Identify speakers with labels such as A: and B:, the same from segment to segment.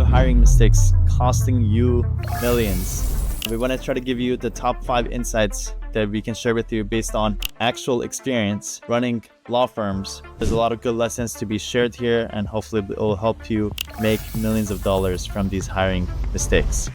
A: 5 hiring mistakes costing you millions. We want to try to give you the top 5 insights that we can share with you based on actual experience running law firms. There's a lot of good lessons to be shared here, and hopefully it will help you make millions of dollars from these hiring mistakes.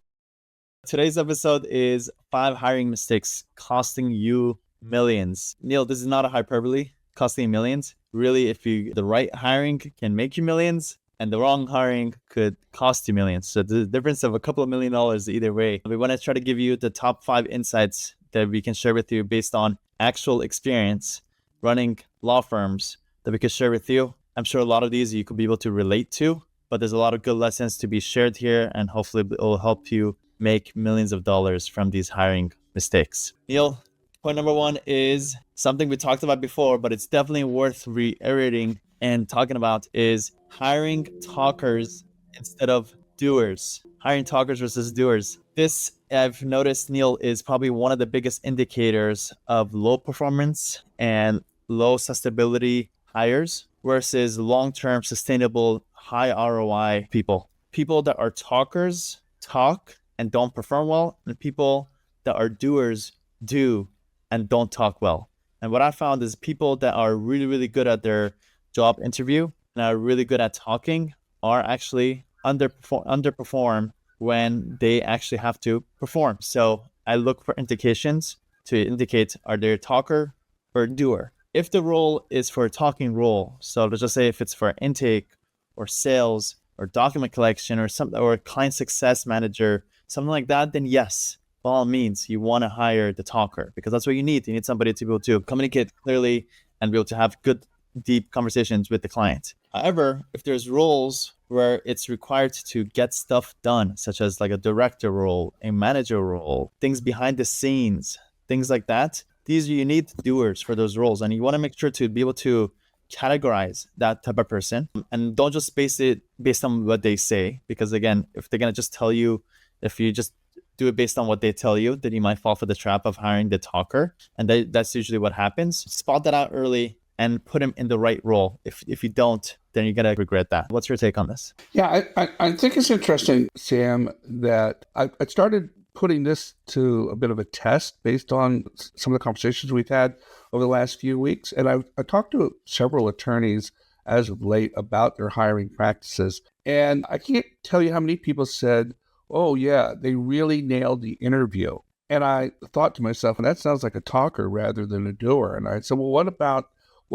A: Today's episode is 5 hiring mistakes costing you millions. Neil, this is not a hyperbole, costing you millions. Really, the right hiring can make you millions, and the wrong hiring could cost you millions. So the difference of a couple of $1 million either way. We want to try to give you the top 5 insights that we can share with you based on actual experience running law firms that we could share with you. I'm sure a lot of these you could be able to relate to, but there's a lot of good lessons to be shared here, and hopefully it will help you make millions of dollars from these hiring mistakes. Neil, point number 1 is something we talked about before, but it's definitely worth reiterating and talking about, is hiring talkers instead of doers. Hiring talkers versus doers. This, I've noticed, Neil, is probably one of the biggest indicators of low performance and low sustainability hires versus long-term sustainable high ROI people. People that are talkers talk and don't perform well, and people that are doers do and don't talk well. And what I found is people that are really, really good at their job interview and are really good at talking are actually underperform when they actually have to perform. So I look for indications to indicate, are they a talker or a doer? If the role is for a talking role, so let's just say if it's for intake or sales or document collection or something, or a client success manager, something like that, then yes, by all means, you want to hire the talker, because that's what you need. You need somebody to be able to communicate clearly and be able to have good, deep conversations with the client. However, if there's roles where it's required to get stuff done, such as like a director role, a manager role, things behind the scenes, things like that, you need doers for those roles. And you want to make sure to be able to categorize that type of person, and don't just base it based on what they say, because again, if they're going to just tell you, if you just do it based on what they tell you, then you might fall for the trap of hiring the talker. And that's usually what happens. Spot that out early and put him in the right role. If you don't, then you're going to regret that. What's your take on this?
B: Yeah, I think it's interesting, Sam, that I started putting this to a bit of a test based on some of the conversations we've had over the last few weeks. And I talked to several attorneys as of late about their hiring practices. And I can't tell you how many people said, oh yeah, they really nailed the interview. And I thought to myself, and that sounds like a talker rather than a doer. And I said, well, what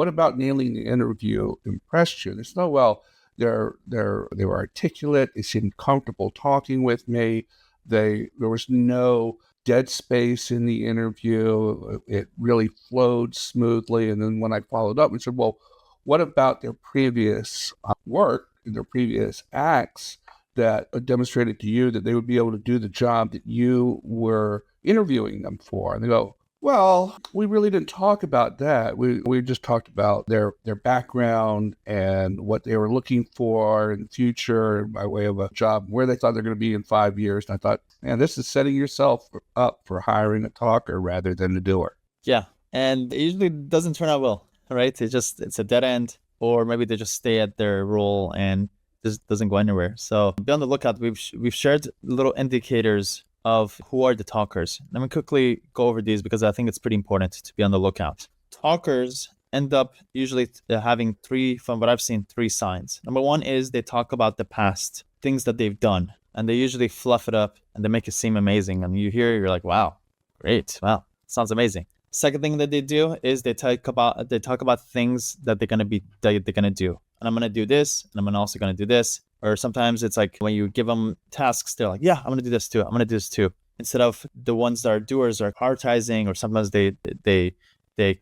B: about nailing the interview impressed you? They said, oh, well, they were articulate. They seemed comfortable talking with me. There was no dead space in the interview. It really flowed smoothly. And then when I followed up, I said, well, what about their previous work, their previous acts that demonstrated to you that they would be able to do the job that you were interviewing them for? And they go, well, we really didn't talk about that. We just talked about their background and what they were looking for in the future by way of a job, where they thought they're going to be in 5 years. And I thought, man, this is setting yourself up for hiring a talker rather than a doer.
A: Yeah, and it usually doesn't turn out well, right? It's a dead end, or maybe they just stay at their role and this doesn't go anywhere. So be on the lookout. We've shared little indicators of who are the talkers. Let me quickly go over these because I think it's pretty important to be on the lookout. Talkers end up usually having from what I've seen, 3 signs. Number 1 is they talk about the past, things that they've done, and they usually fluff it up and they make it seem amazing. And you're like, wow, great, wow, sounds amazing. Second thing that they do is they talk about things that they're gonna do. And I'm gonna do this, and I'm also gonna do this. Or sometimes it's like when you give them tasks, they're like, yeah, I'm gonna do this too. I'm gonna do this too. Instead of the ones that are doers are prioritizing, or sometimes they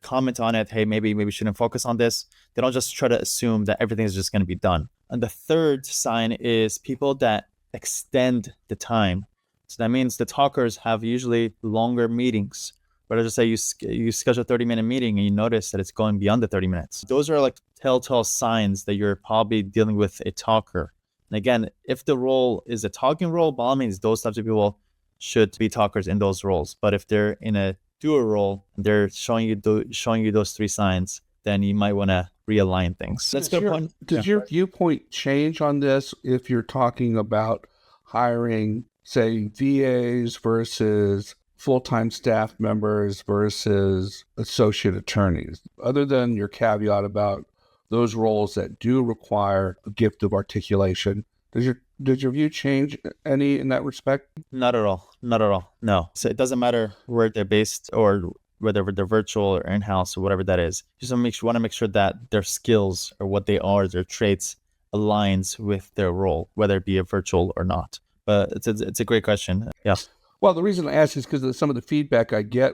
A: comment on it. Hey, maybe we shouldn't focus on this. They don't just try to assume that everything is just gonna be done. And the third sign is people that extend the time. So that means the talkers have usually longer meetings. But let's just say you schedule a 30-minute meeting and you notice that it's going beyond the 30 minutes. Those are like telltale signs that you're probably dealing with a talker. And again, if the role is a talking role, by all means, those types of people should be talkers in those roles. But if they're in a doer role, they're showing you those 3 signs, then you might want to realign things. Let's go to point.
B: Does your viewpoint change on this if you're talking about hiring, say, VAs versus full-time staff members versus associate attorneys? Other than your caveat about those roles that do require a gift of articulation, does your view change any in that respect?
A: Not at all. Not at all. No. So it doesn't matter where they're based or whether they're virtual or in-house or whatever that is. You just want to make sure that their skills or what they are, their traits, aligns with their role, whether it be a virtual or not. But it's a great question. Yeah.
B: Well, the reason I ask is because some of the feedback I get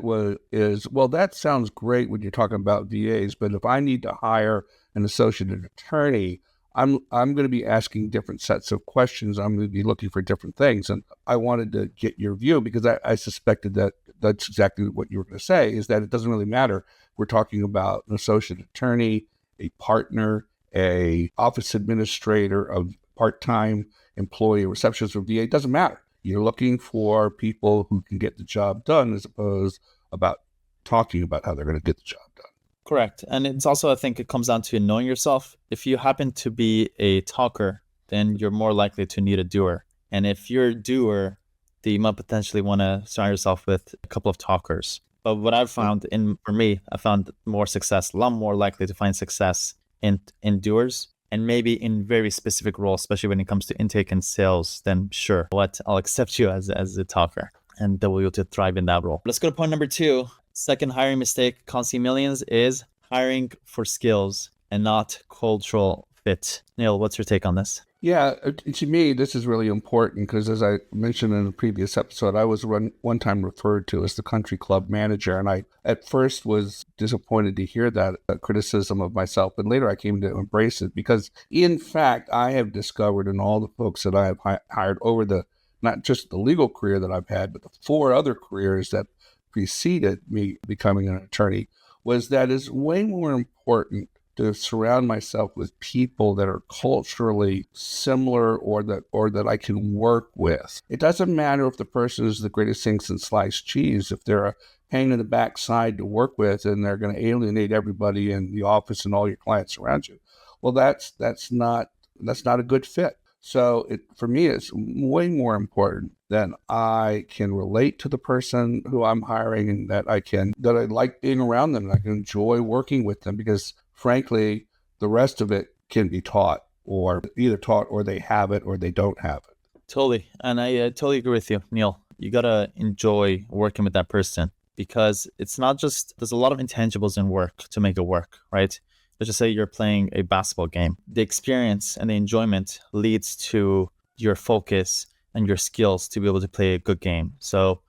B: is, well, that sounds great when you're talking about VAs, but if I need to hire an associate attorney, I'm going to be asking different sets of questions. I'm going to be looking for different things. And I wanted to get your view because I suspected that that's exactly what you were going to say, is that it doesn't really matter. We're talking about an associate attorney, a partner, a office administrator, a part-time employee, receptionist for VA. It doesn't matter. You're looking for people who can get the job done as opposed about talking about how they're going to get the job done.
A: Correct. And it's also, I think it comes down to knowing yourself. If you happen to be a talker, then you're more likely to need a doer. And if you're a doer, then you might potentially want to surround yourself with a couple of talkers. But what I've found for me, I found more success, a lot more likely to find success in doers, and maybe in very specific roles, especially when it comes to intake and sales, then sure, I'll accept you as a talker and that will be able to thrive in that role. Let's go to point number 2. Second hiring mistake costing millions is hiring for skills and not cultural fit. Neil, what's your take on this?
B: Yeah, to me, this is really important because, as I mentioned in a previous episode, I was one time referred to as the country club manager. And I, at first, was disappointed to hear that criticism of myself. But later I came to embrace it because, in fact, I have discovered in all the folks that I have hired over not just the legal career that I've had, but the 4 other careers that preceded me becoming an attorney, was that it's way more important to surround myself with people that are culturally similar or that I can work with. It doesn't matter if the person is the greatest thing since sliced cheese. If they're a pain in the backside to work with and they're going to alienate everybody in the office and all your clients around you, well, that's not a good fit. So for me, it's way more important that I can relate to the person who I'm hiring and that I like being around them and I can enjoy working with them because, frankly, the rest of it can be taught or they have it or they don't have it.
A: Totally. And I totally agree with you, Neil. You got to enjoy working with that person because it's not just, there's a lot of intangibles in work to make it work, right? Let's just say you're playing a basketball game. The experience and the enjoyment leads to your focus and your skills to be able to play a good game. So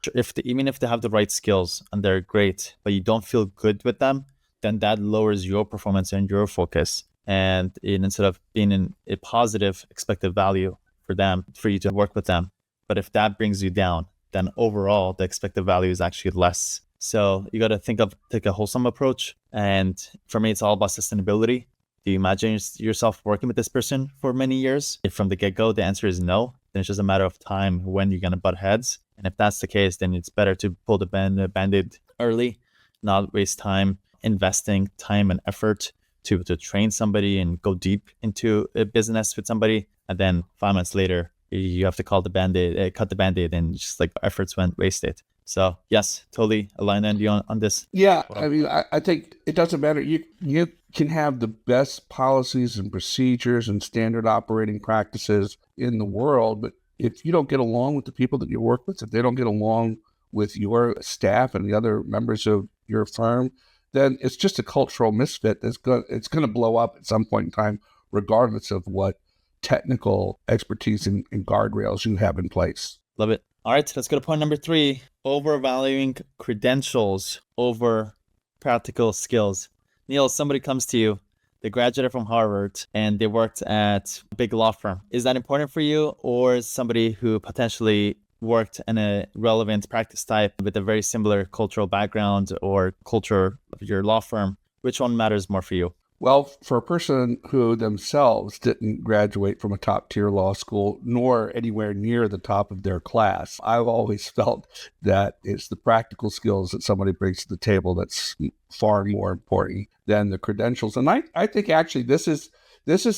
A: even if they have the right skills and they're great, but you don't feel good with them, then that lowers your performance and your focus. And instead of being in a positive expected value for you to work with them. But if that brings you down, then overall the expected value is actually less. So you got to take a wholesome approach. And for me, it's all about sustainability. Do you imagine yourself working with this person for many years? If from the get-go, the answer is no, then it's just a matter of time when you're going to butt heads. And if that's the case, then it's better to pull the band-aid early, not waste time investing time and effort to train somebody and go deep into a business with somebody. And then 5 months later, you have to cut the band-aid and just like efforts went wasted. So yes, totally aligned on you on this.
B: Yeah, I mean, I think it doesn't matter. You can have the best policies and procedures and standard operating practices in the world, but if you don't get along with the people that you work with, if they don't get along with your staff and the other members of your firm, then it's just a cultural misfit it's going to blow up at some point in time, regardless of what technical expertise and guardrails you have in place.
A: Love it. All right, let's go to point number 3, overvaluing credentials over practical skills. Neil, somebody comes to you, they graduated from Harvard and they worked at a big law firm. Is that important for you, or somebody who potentially worked in a relevant practice type with a very similar cultural background or culture of your law firm? Which one matters more for you?
B: Well, for a person who themselves didn't graduate from a top tier law school, nor anywhere near the top of their class, I've always felt that it's the practical skills that somebody brings to the table that's far more important than the credentials. And I think actually this is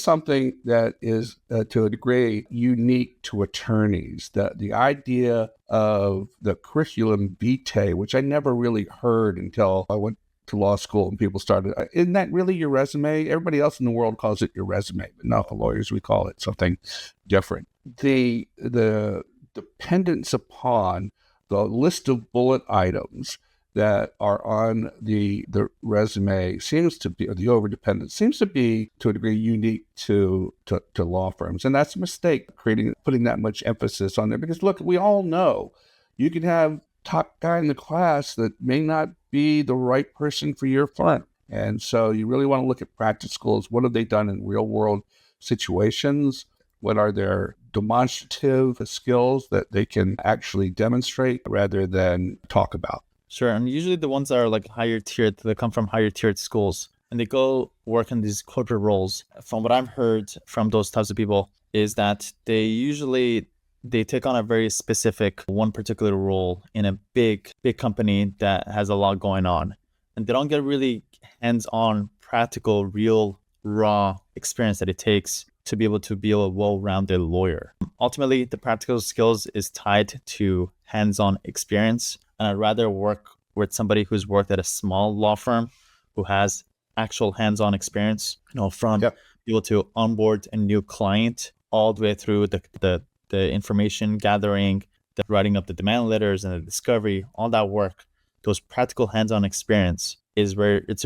B: something that is, to a degree, unique to attorneys. The idea of the curriculum vitae, which I never really heard until I went to law school and people started, isn't that really your resume? Everybody else in the world calls it your resume, but not the lawyers. We call it something different. The dependence upon the list of bullet items that are on the resume seems to be, or the overdependence seems to be, to a degree, unique to law firms. And that's a mistake, putting that much emphasis on there, because look, we all know you can have top guy in the class that may not be the right person for your firm. And so you really want to look at practice skills. What have they done in real world situations? What are their demonstrative skills that they can actually demonstrate rather than talk about?
A: Sure. And usually the ones that are like higher tiered, they come from higher tiered schools and they go work in these corporate roles. From what I've heard from those types of people is that they take on a very specific one particular role in a big company that has a lot going on. And they don't get really hands-on, practical, real, raw experience that it takes to be able to be a well-rounded lawyer. Ultimately, the practical skills is tied to hands-on experience. And I'd rather work with somebody who's worked at a small law firm who has actual hands-on experience, from
B: Yep.
A: be able to onboard a new client all the way through the information gathering, the writing up the demand letters and the discovery, all that work. Those practical hands-on experience is where it's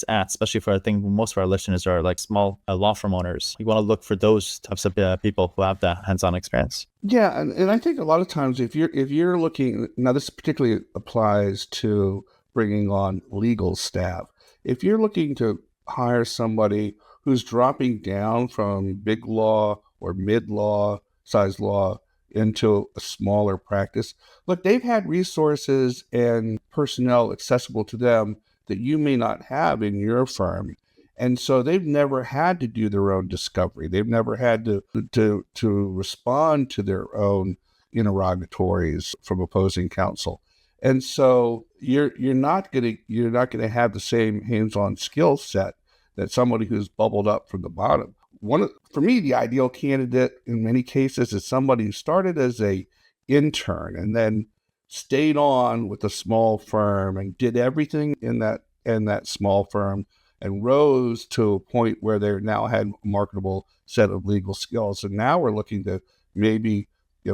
A: at, especially for, I think most of our listeners are like small law firm owners. You want to look for those types of people who have that hands-on experience.
B: Yeah, and I think a lot of times if you're looking, now this particularly applies to bringing on legal staff. If you're looking to hire somebody who's dropping down from big law or mid law, size law into a smaller practice, look, they've had resources and personnel accessible to them that you may not have in your firm. And so they've never had to do their own discovery. They've never had to respond to their own interrogatories from opposing counsel. And so you're not gonna have the same hands-on skill set that somebody who's bubbled up from the bottom. For me, the ideal candidate in many cases is somebody who started as a intern and then stayed on with a small firm and did everything in that small firm and rose to a point where they now had a marketable set of legal skills. And now we're looking to maybe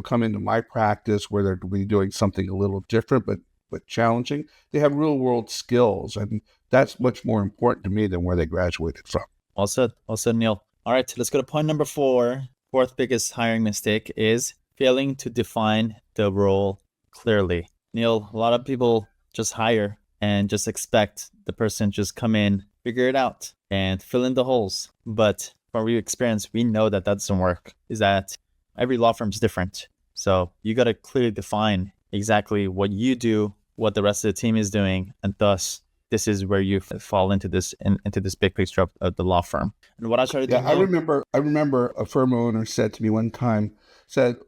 B: come into my practice where they're be doing something a little different but challenging. They have real world skills, and that's much more important to me than where they graduated from.
A: Well said, Neil. All right, let's go to point number 4. Fourth biggest hiring mistake is failing to define the role clearly. Neil, a lot of people just hire and just expect the person just come in, figure it out, and fill in the holes. But from real experience, we know that doesn't work. Is that every law firm is different. So you got to clearly define exactly what you do, what the rest of the team is doing, and thus this is where you fall into this big picture of the law firm. And what I started
B: Yeah,
A: doing,
B: I remember a firm owner said to me one time,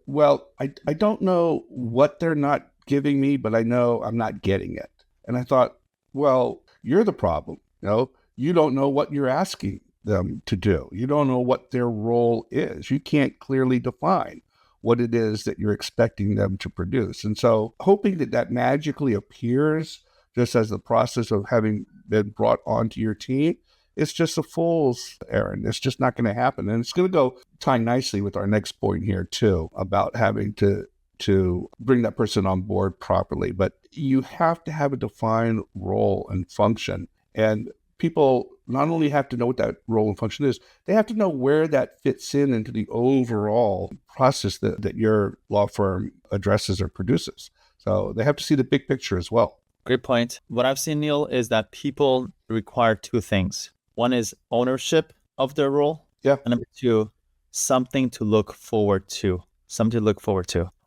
B: well, I don't know what they're not giving me, but I know I'm not getting it. And I thought, well, you're the problem. You don't know what you're asking them to do. You don't know what their role is. You can't clearly define what it is that you're expecting them to produce. And so hoping that magically appears just as the process of having been brought onto your team, it's just a fool's errand. It's just not going to happen. And it's going to go tie nicely with our next point here too, about having to bring that person on board properly. But you have to have a defined role and function. And people not only have to know what that role and function is, they have to know where that fits into the overall process that your law firm addresses or produces. So they have to see the big picture as well.
A: Great point. What I've seen, Neil, is that people require 2 things. One is ownership of their role.
B: Yeah.
A: And number 2, something to look forward to.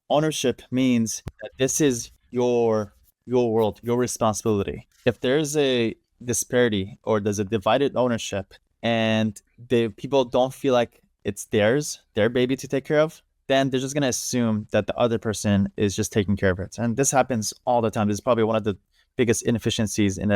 A: Ownership means that this is your world, your responsibility. If there's a disparity or there's a divided ownership and the people don't feel like it's their baby to take care of, then they're just going to assume that the other person is just taking care of it. And this happens all the time. This is probably one of the biggest inefficiencies in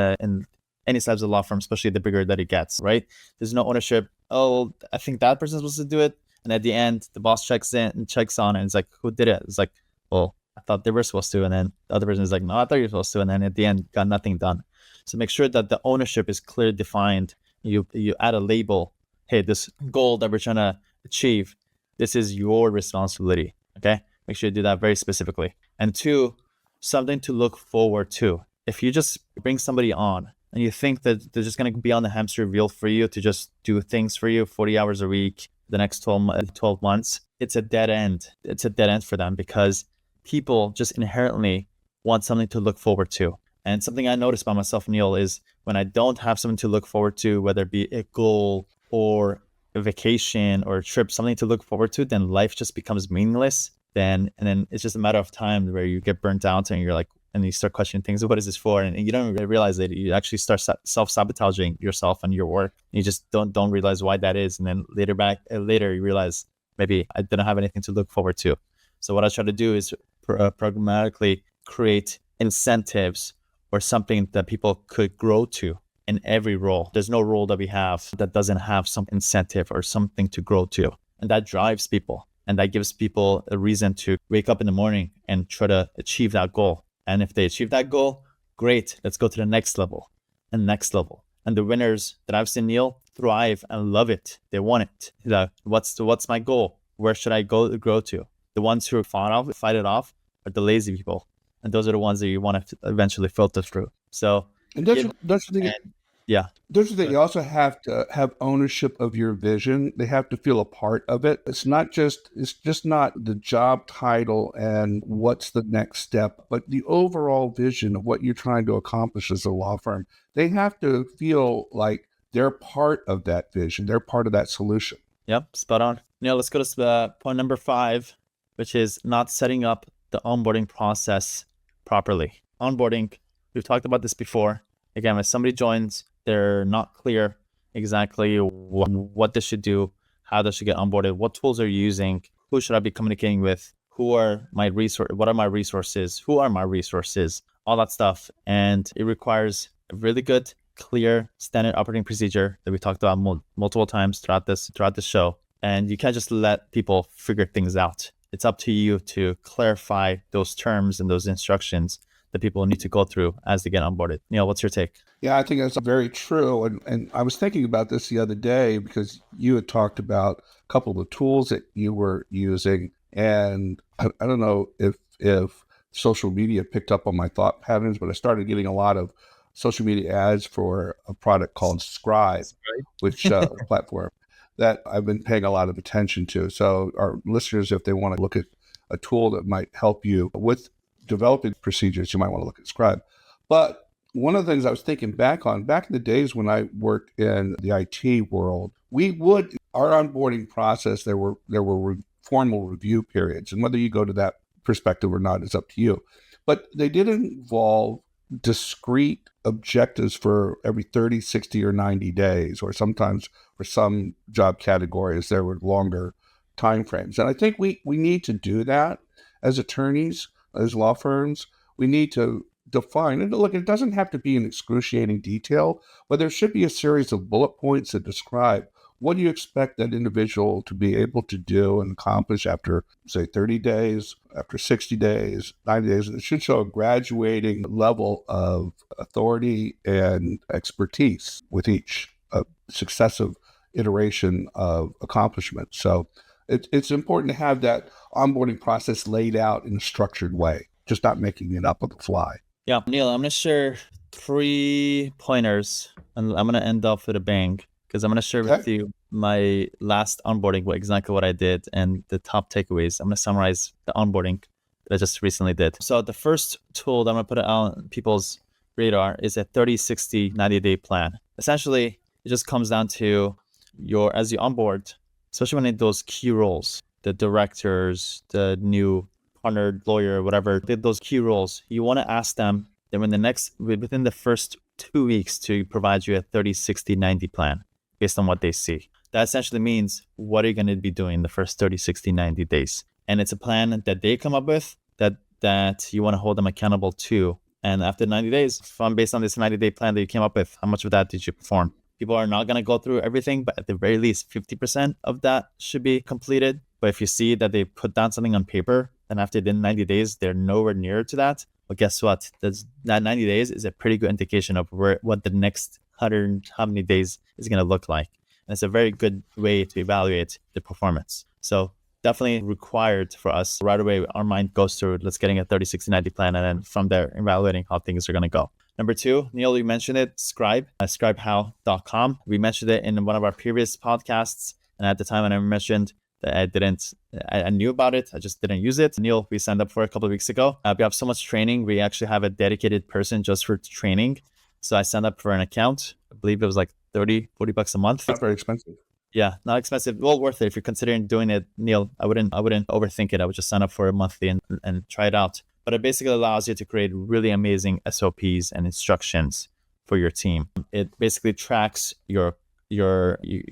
A: any size of law firm, especially the bigger that it gets, right? There's no ownership. Oh, I think that person's supposed to do it. And at the end, the boss checks in and checks on, and it's like, who did it? It's like, well, I thought they were supposed to. And then the other person is like, no, I thought you were supposed to. And then at the end, got nothing done. So make sure that the ownership is clearly defined. You add a label. Hey, this goal that we're trying to achieve, this is your responsibility. Okay. Make sure you do that very specifically. And 2, something to look forward to. If you just bring somebody on and you think that they're just going to be on the hamster wheel for you to just do things for you 40 hours a week, the next 12 months, it's a dead end. It's a dead end for them because people just inherently want something to look forward to. And something I noticed by myself, Neil, is when I don't have something to look forward to, whether it be a goal or a vacation or a trip, something to look forward to, then life just becomes meaningless. And then it's just a matter of time where you get burnt out and you're like, and you start questioning things. What is this for? And you don't really realize that you actually start self-sabotaging yourself and your work. You just don't realize why that is. And then later you realize maybe I didn't have anything to look forward to. So what I try to do is pragmatically create incentives or something that people could grow to in every role. There's no role that we have that doesn't have some incentive or something to grow to. And that drives people. And that gives people a reason to wake up in the morning and try to achieve that goal. And if they achieve that goal, great, let's go to the next level and next level. And the winners that I've seen, Neil, thrive and love it. They want it. What's my goal? Where should I grow to? The ones who fight it off are the lazy people. And those are the ones that you want to eventually filter through. So,
B: and that's the thing.
A: Yeah.
B: There's the thing. You also have to have ownership of your vision. They have to feel a part of it. It's just not the job title and what's the next step, but the overall vision of what you're trying to accomplish as a law firm. They have to feel like they're part of that vision. They're part of that solution.
A: Yep, spot on. Now let's go to point number 5, which is not setting up the onboarding process properly. Onboarding, we've talked about this before. Again, when somebody joins, they're not clear exactly what they should do, how they should get onboarded, what tools are you using, who should I be communicating with, what are my resources, who are my resources, all that stuff. And it requires a really good, clear, standard operating procedure that we talked about multiple times throughout this show. And you can't just let people figure things out. It's up to you to clarify those terms and those instructions that people need to go through as they get onboarded. Neil, what's your take?
B: Yeah, I think that's very true. And I was thinking about this the other day because you had talked about a couple of the tools that you were using. And I don't know if social media picked up on my thought patterns, but I started getting a lot of social media ads for a product called Scribe, which platform that I've been paying a lot of attention to. So our listeners, if they want to look at a tool that might help you with developing procedures, you might want to look at Scribe. But one of the things I was thinking back in the days when I worked in the IT world, our onboarding process, there were formal review periods. And whether you go to that perspective or not is up to you. But they did involve discrete objectives for every 30, 60, or 90 days, or sometimes for some job categories, there were longer timeframes. And I think we need to do that as attorneys, as law firms. We need to define, and look, it doesn't have to be in excruciating detail, but there should be a series of bullet points that describe what do you expect that individual to be able to do and accomplish after, say, 30 days, after 60 days, 90 days. It should show a graduating level of authority and expertise with each successive iteration of accomplishment. So it's important to have that onboarding process laid out in a structured way, just not making it up on the fly.
A: Yeah, Neil, I'm going to share 3 pointers, and I'm going to end off with a bang, because I'm going to share with you my last onboarding, exactly what I did, and the top takeaways. I'm going to summarize the onboarding that I just recently did. So the first tool that I'm going to put on people's radar is a 30, 60, 90-day plan. Essentially, it just comes down to as you onboard, especially when in those key roles, the directors, the new partner, lawyer, whatever, those key roles, you want to ask them that within the first 2 weeks to provide you a 30, 60, 90 plan based on what they see. That essentially means what are you going to be doing in the first 30, 60, 90 days? And it's a plan that they come up with that you want to hold them accountable to. And after 90 days, from based on this 90-day plan that you came up with, how much of that did you perform? People are not going to go through everything, but at the very least, 50% of that should be completed. But if you see that they put down something on paper, and after the 90 days, they're nowhere near to that, well, guess what? That 90 days is a pretty good indication of what the next 100, how many days is going to look like. And it's a very good way to evaluate the performance. So definitely required for us right away. Our mind goes through, let's getting a 30, 60, 90 plan. And then from there, evaluating how things are going to go. Number two, Neil, you mentioned it, Scribe, scribehow.com. We mentioned it in one of our previous podcasts. And at the time, when I mentioned that I knew about it, I just didn't use it. Neil, we signed up for a couple of weeks ago. We have so much training. We actually have a dedicated person just for training. So I signed up for an account. I believe it was like $30-$40 a month.
B: Not very expensive.
A: Yeah, not expensive. Well worth it. If you're considering doing it, Neil, I wouldn't overthink it. I would just sign up for a monthly and try it out. But it basically allows you to create really amazing SOPs and instructions for your team. It basically tracks you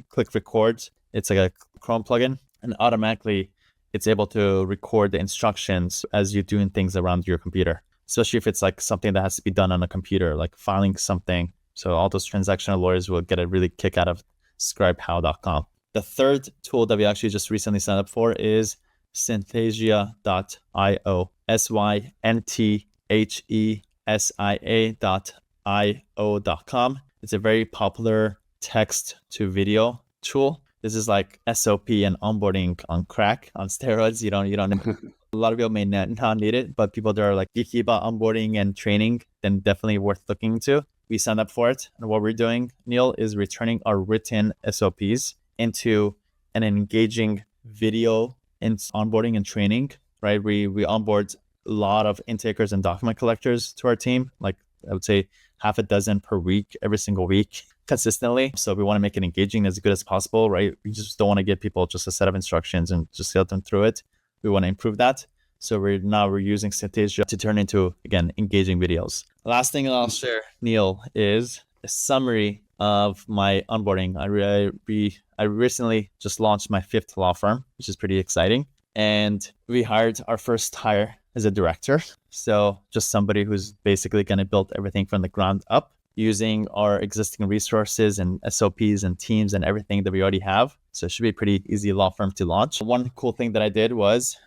A: click record. It's like a Chrome plugin, and automatically it's able to record the instructions as you're doing things around your computer, especially if it's like something that has to be done on a computer, like filing something. So all those transactional lawyers will get a really kick out of scribehow.com. The third tool that we actually just recently signed up for is Synthesia.io, synthesia.io.com. It's a very popular text to video tool. This is like SOP and onboarding on crack, on steroids. You don't a lot of people may not need it, but people that are like geeky about onboarding and training, then definitely worth looking into. We signed up for it. And what we're doing, Neil, is returning our written SOPs into an engaging video in onboarding and training, right? We onboard a lot of intakers and document collectors to our team, like I would say half a dozen per week, every single week consistently. So we want to make it engaging as good as possible, right? We just don't want to give people just a set of instructions and just get them through it. We want to improve that. So we're using Synthesia to turn into, again, engaging videos. The last thing I'll share, Neil, is a summary of my onboarding. I recently just launched my 5th law firm, which is pretty exciting. And we hired our first hire as a director. So just somebody who's basically going to build everything from the ground up using our existing resources and SOPs and teams and everything that we already have. So it should be a pretty easy law firm to launch. One cool thing that I did was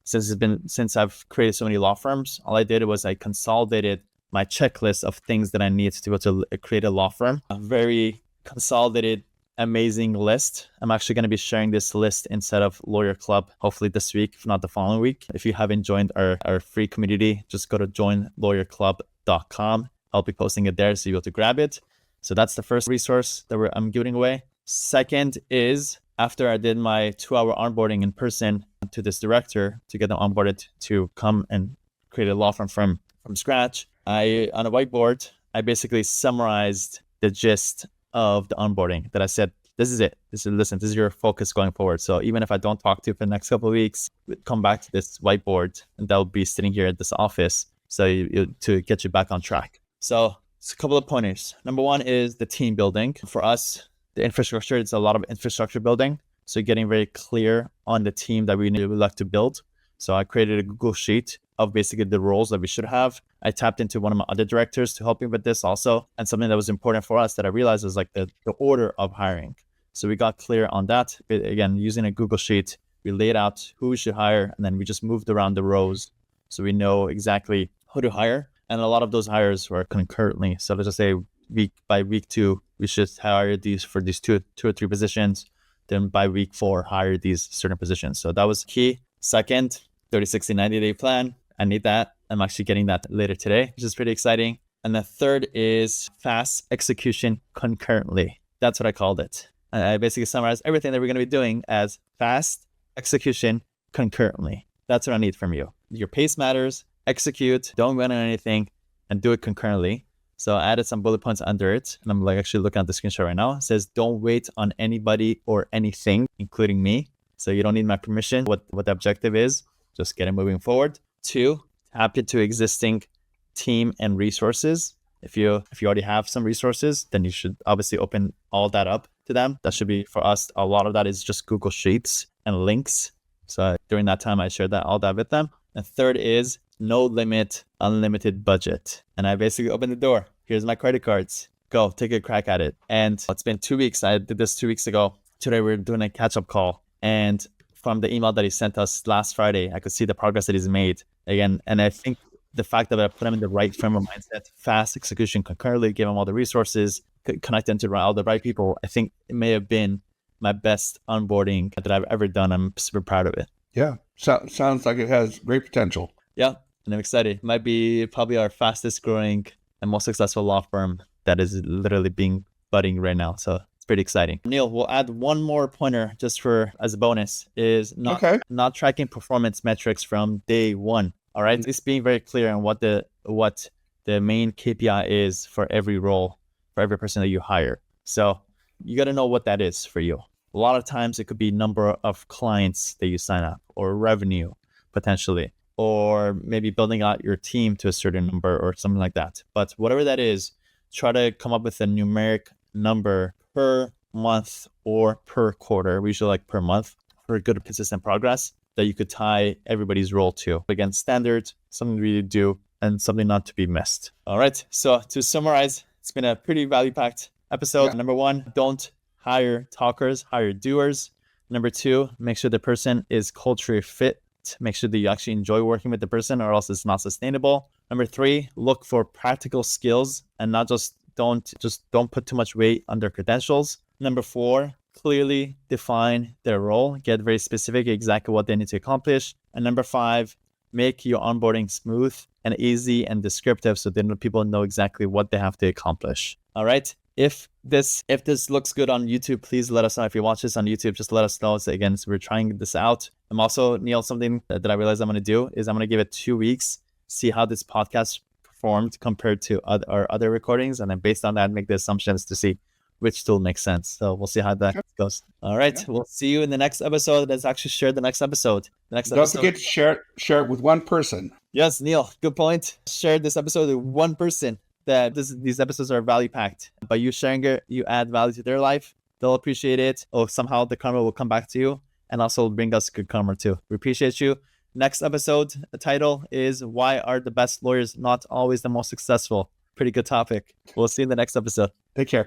A: since I've created so many law firms, all I did was I consolidated my checklist of things that I need to be able to create a law firm. A very consolidated, amazing list. I'm actually going to be sharing this list inside of Lawyer Club, hopefully this week, if not the following week. If you haven't joined our free community, just go to joinlawyerclub.com. I'll be posting it there so you'll be able to grab it. So that's the first resource that I'm giving away. Second is, after I did my 2-hour onboarding in person to this director to get them onboarded to come and create a law firm from scratch, on a whiteboard, I basically summarized the gist of the onboarding that I said, this is it. This is your focus going forward. So even if I don't talk to you for the next couple of weeks, come back to this whiteboard and that'll be sitting here at this office. So to get you back on track. So it's a couple of pointers. Number one is the team building. For us, the infrastructure, it's a lot of infrastructure building. So getting very clear on the team that we would like to build. So I created a Google Sheet of basically the roles that we should have. I tapped into one of my other directors to help me with this also. And something that was important for us that I realized was like the order of hiring. So we got clear on that. But again, using a Google Sheet, we laid out who we should hire, and then we just moved around the rows so we know exactly who to hire. And a lot of those hires were concurrently. So let's just say by week 2, we should hire these for these two or three positions. Then by week 4, hire these certain positions. So that was key. Second, 30, 60, 90-day plan. I need that. I'm actually getting that later today, which is pretty exciting. And the third is fast execution concurrently. That's what I called it. I basically summarized everything that we're going to be doing as fast execution concurrently. That's what I need from you. Your pace matters. Execute. Don't run on anything and do it concurrently. So I added some bullet points under it. And I'm like actually looking at the screenshot right now. It says, don't wait on anybody or anything, including me. So you don't need my permission. What the objective is, just get it moving forward. 2, tap into existing team and resources. If you already have some resources, then you should obviously open all that up to them. That should be, for us, a lot of that is just Google Sheets and links. So during that time, I shared all that with them. And third is no limit, unlimited budget. And I basically opened the door. Here's my credit cards. Go, take a crack at it. And it's been 2 weeks. I did this 2 weeks ago. Today we're doing a catch-up call. And from the email that he sent us last Friday, I could see the progress that he's made again. And I think the fact that I put him in the right frame of mindset, fast execution concurrently, give him all the resources, connect him to all the right people, I think it may have been my best onboarding that I've ever done. I'm super proud of it.
B: Yeah, sounds like it has great potential.
A: Yeah, and I'm excited. It might be probably our fastest growing and most successful law firm that is literally budding right now. So it's pretty exciting. Neil, we'll add one more pointer just for as a bonus is not tracking performance metrics from day one. All right, it's being very clear on what the main KPI is for every role, for every person that you hire. So you got to know what that is for you. A lot of times it could be number of clients that you sign up, or revenue potentially, or maybe building out your team to a certain number or something like that. But whatever that is, try to come up with a numeric number per month or per quarter. We usually like per month for good consistent progress that you could tie everybody's role to. Again, standards, something we do, and something not to be missed. All right. So to summarize, it's been a pretty value-packed episode. Yeah. Number one, don't hire talkers, hire doers. Number two, make sure the person is culturally fit. Make sure that you actually enjoy working with the person, or else it's not sustainable. Number three, look for practical skills and not don't put too much weight on their credentials. Number four, clearly define their role, get very specific exactly what they need to accomplish. And number five, make your onboarding smooth and easy and descriptive so that people know exactly what they have to accomplish. All right. If this looks good on YouTube, please let us know. If you watch this on YouTube, just let us know. So again, we're trying this out. I'm also, Neil, something that I realized I'm going to do is I'm going to give it 2 weeks, see how this podcast performed compared to our other recordings. And then based on that, make the assumptions to see which tool makes sense. So we'll see how that goes. All right. Yeah. We'll see you in the next episode. Let's actually share the next episode.
B: Don't forget to share it with one person.
A: Yes, Neil, good point. Share this episode with one person. That these episodes are value packed. By you sharing it, you add value to their life. They'll appreciate it. Or somehow the karma will come back to you and also bring us good karma too. We appreciate you. Next episode, the title is Why Are the Best Lawyers Not Always the Most Successful? Pretty good topic. We'll see you in the next episode.
B: Take care.